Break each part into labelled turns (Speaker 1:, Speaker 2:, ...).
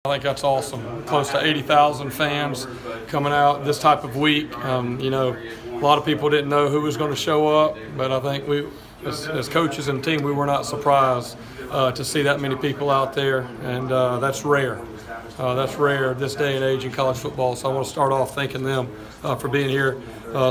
Speaker 1: I think that's awesome. Close to 80,000 fans coming out this type of week. You know, a lot of people didn't know who was going to show up, but I think we, as coaches and team, we were not surprised to see that many people out there, and that's rare. That's rare this day and age in college football. So I want to start off thanking them for being here.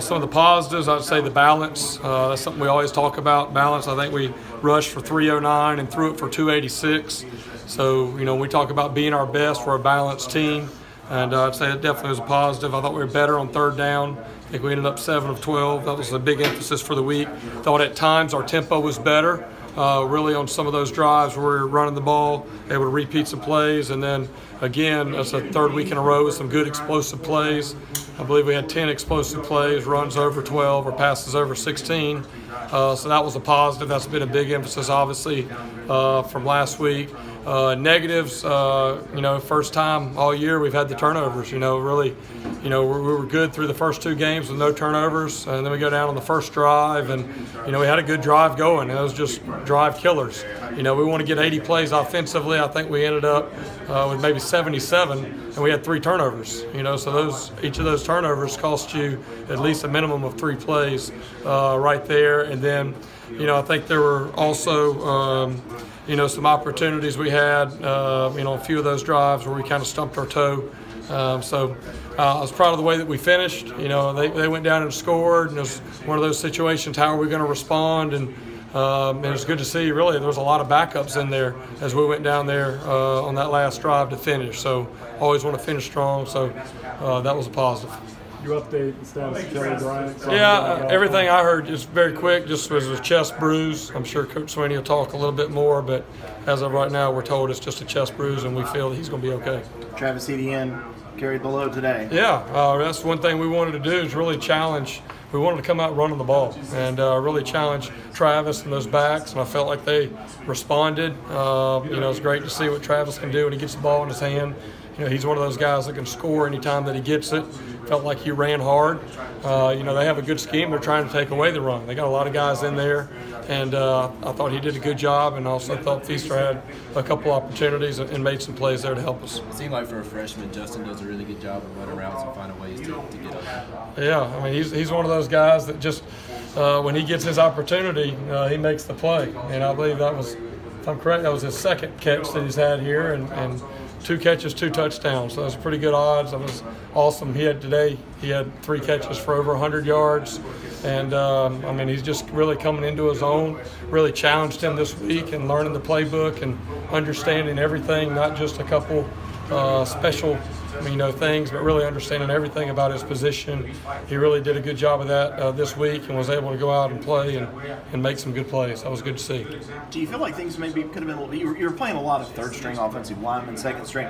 Speaker 1: Some of the positives, I'd say the balance. That's something we always talk about, balance. I think we rushed for 309 and threw it for 286. So, you know, we talk about being our best, we're a balanced team. And I'd say it definitely was a positive. I thought we were better on third down. I think we ended up 7 of 12. That was a big emphasis for the week. Thought at times our tempo was better. Really on some of those drives where we were running the ball, able to repeat some plays, and then again, that's a third week in a row with some good explosive plays. I believe we had 10 explosive plays, runs over 12 or passes over 16. So that was a positive. That's been a big emphasis, obviously, from last week. Negatives, you know, first time all year we've had the turnovers. You know, really, you know, we were good through the first 2 games with no turnovers, and then we go down on the first drive, and you know, we had a good drive going. It was just drive killers. You know, we want to get 80 plays offensively. I think we ended up with maybe 77, and we had 3 turnovers. You know, so each of those turnovers cost you at least a minimum of 3 plays right there. And then, you know, I think there were also you know, some opportunities we had, you know, a few of those drives where we kind of stumped our toe. So I was proud of the way that we finished. You know, they went down and scored, and it was one of those situations, how are we going to respond? And it was good to see, really, there was a lot of backups in there as we went down there on that last drive to finish. So always want to finish strong, so that was a positive.
Speaker 2: You update the status of Kelly Bryant?
Speaker 1: Yeah, everything I heard just very quick, just was a chest bruise. I'm sure Coach Sweeney will talk a little bit more, but as of right now, we're told it's just a chest bruise, and we feel that he's going to be okay.
Speaker 3: Travis Etienne carried the load today.
Speaker 1: Yeah, that's one thing we wanted to do is really challenge. We wanted to come out running the ball and really challenge Travis and those backs, and I felt like they responded. You know, it's great to see what Travis can do when he gets the ball in his hand. You know, he's one of those guys that can score anytime that he gets it. Felt like he ran hard. You know, they have a good scheme. They're trying to take away the run. They got a lot of guys in there, and I thought he did a good job, and also thought Feaster had a couple opportunities and made some plays there to help us.
Speaker 4: It seemed like for a freshman, Justin does a really good job of running routes and finding ways to get up.
Speaker 1: Yeah, I mean, he's one of those guys that just, when he gets his opportunity, he makes the play. And I believe that was, if I'm correct, that was his 2nd catch that he's had here, and 2 catches, 2 touchdowns. So that was pretty good odds. That was awesome. He had 3 catches for over 100 yards. And, I mean, he's just really coming into his own, really challenged him this week and learning the playbook and understanding everything, not just a couple special, you know, things, but really understanding everything about his position. He really did a good job of that this week and was able to go out and play and make some good plays. That was good to see.
Speaker 3: Do you feel like things maybe could have been a little, you were playing a lot of 3rd-string offensive linemen, 2nd string,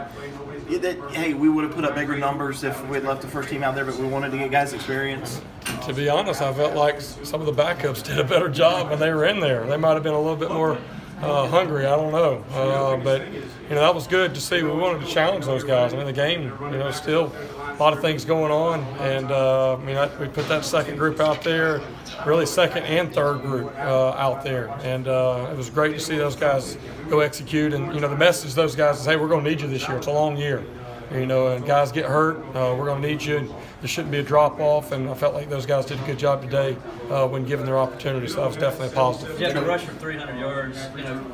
Speaker 3: that, hey, we would have put up bigger numbers if we had left the first team out there, but we wanted to get guys experience?
Speaker 1: To be honest, I felt like some of the backups did a better job when they were in there. They might have been a little bit more hungry, I don't know. But, you know, that was good to see. We wanted to challenge those guys. I mean, the game, you know, still a lot of things going on. And, I mean, we put that 2nd group out there, really 2nd and 3rd group out there. And it was great to see those guys go execute. And, you know, the message to those guys is, hey, we're going to need you this year. It's a long year. You know, and guys get hurt, we're going to need you. There shouldn't be a drop-off, and I felt like those guys did a good job today when given their opportunity, so that was definitely a positive.
Speaker 5: Yeah, the rush for 300 yards,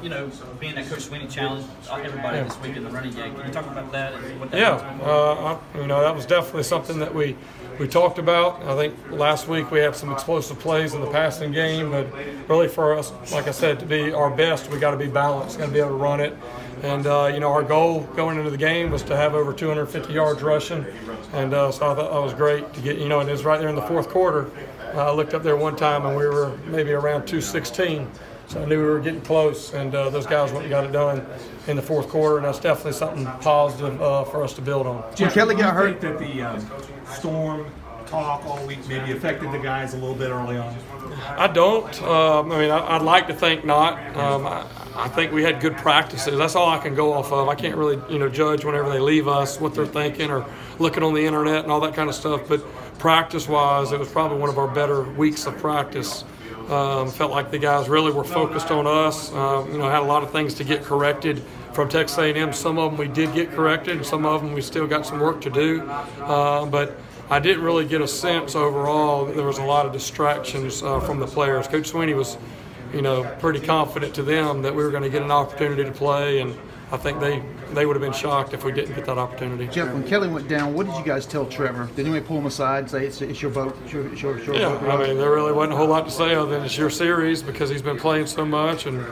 Speaker 5: you know, being that Coach Sweeney challenged everybody this week in the running game. Can you talk about that and what that
Speaker 1: you know, that was definitely something that we talked about. I think last week we had some explosive plays in the passing game, but really for us, like I said, to be our best, we got to be balanced, got to be able to run it. And, you know, our goal going into the game was to have over 250 yards rushing. And so I thought that was great to get, you know, and it was right there in the 4th quarter. I looked up there one time and we were maybe around 216. So I knew we were getting close, and those guys went and got it done in the 4th quarter, and that's definitely something positive for us to build on.
Speaker 2: Did Kelly get hurt? That the storm talk all week maybe affected the guys a little bit early on?
Speaker 1: I don't. I mean, I'd like to think not. I think we had good practices. That's all I can go off of. I can't really, you know, judge whenever they leave us what they're thinking or looking on the internet and all that kind of stuff. But practice-wise, it was probably one of our better weeks of practice. Felt like the guys really were focused on us. You know, had a lot of things to get corrected from Texas A&M. Some of them we did get corrected, and some of them we still got some work to do. But I didn't really get a sense overall that there was a lot of distractions from the players. Coach Sweeney was, pretty confident to them that we were going to get an opportunity to play, and I think they would have been shocked if we didn't get that opportunity.
Speaker 6: Jeff, when Kelly went down, what did you guys tell Trevor? Did anybody pull him aside and say it's your vote?
Speaker 1: Yeah, I mean, there really wasn't a whole lot to say other than it's your series because he's been playing so much and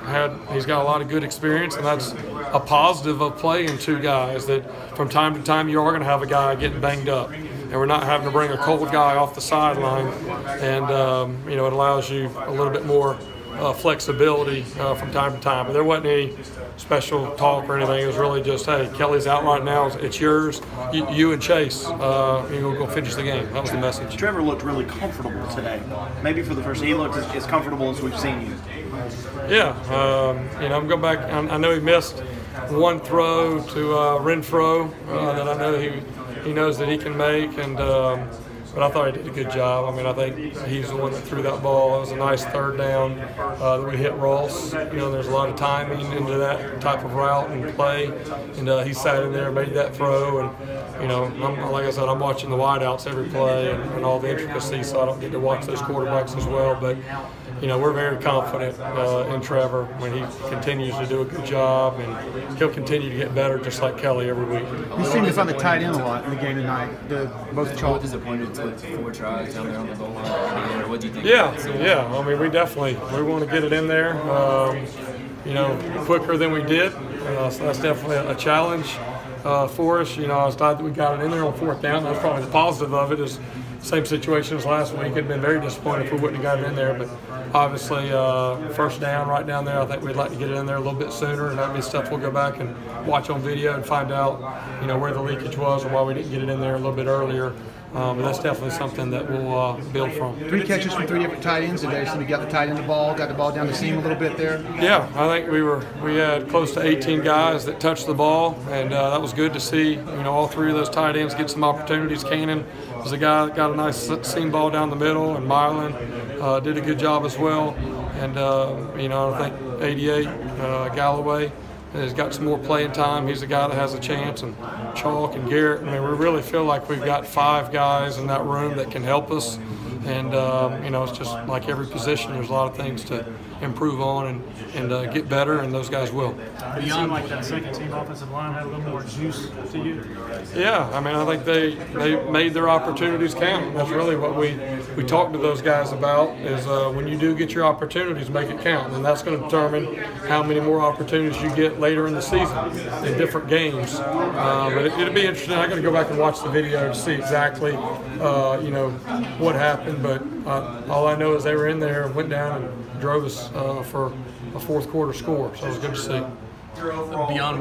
Speaker 1: he's got a lot of good experience, and that's a positive of playing two guys that from time to time you are going to have a guy getting banged up. And we're not having to bring a cold guy off the sideline, and it allows you a little bit more flexibility from time to time. But there wasn't any special talk or anything. It was really just, hey, Kelly's out right now. It's yours. You and Chase, you're going to finish the game. That was the message.
Speaker 3: Trevor looked really comfortable today. Maybe for the first, he looked as comfortable as we've seen you.
Speaker 1: Yeah, I'm going back. I know he missed one throw to Renfro that I know he knows that he can make, and but I thought he did a good job. I mean, I think he's the one that threw that ball. It was a nice third down that we hit Ross. There's a lot of timing into that type of route and play, and he sat in there and made that throw. And like I said, I'm watching the wideouts every play and all the intricacies, so I don't get to watch those quarterbacks as well. But we're very confident in Trevor when he continues to do a good job, and he'll continue to get better just like Kelly every week.
Speaker 6: You seem to find the tight end a lot in the game tonight. Both
Speaker 4: What
Speaker 6: Chalk.
Speaker 4: disappointed to 4 tries down there on the goal line? What do you think?
Speaker 1: Yeah. I mean, we want to get it in there, quicker than we did. So that's definitely a challenge for us. I was glad that we got it in there on 4th down. That's probably the positive of it. Is same situation as last week. It'd been very disappointed if we wouldn't have got it in there, but obviously first down right down there, I think we'd like to get it in there a little bit sooner, and that'd be stuff we'll go back and watch on video and find out where the leakage was and why we didn't get it in there a little bit earlier. But that's definitely something that we'll build from.
Speaker 6: 3 catches from 3 different tight ends today, so we got the tight end the ball, got the ball down the seam a little bit there.
Speaker 1: Yeah, I think we had close to 18 guys that touched the ball, and that was good to see. All 3 of those tight ends get some opportunities. Cannon was a guy that got a nice seam ball down the middle, and Mylan did a good job as well. And I think 88 Galloway has got some more playing time. He's a guy that has a chance, and Chalk and Garrett. I mean, we really feel like we've got 5 guys in that room that can help us. And it's just like every position, there's a lot of things to improve on and get better, and those guys will.
Speaker 2: It seemed like that second team offensive line had a little more juice to you.
Speaker 1: Yeah, I mean, I think they made their opportunities count. That's really what we talked to those guys about, is when you do get your opportunities, make it count. And that's going to determine how many more opportunities you get later in the season in different games. But it'll be interesting. I got to go back and watch the video to see exactly, what happened. But all I know is they were in there and went down and drove us for a 4th quarter score. So it was good to see.
Speaker 5: Beyond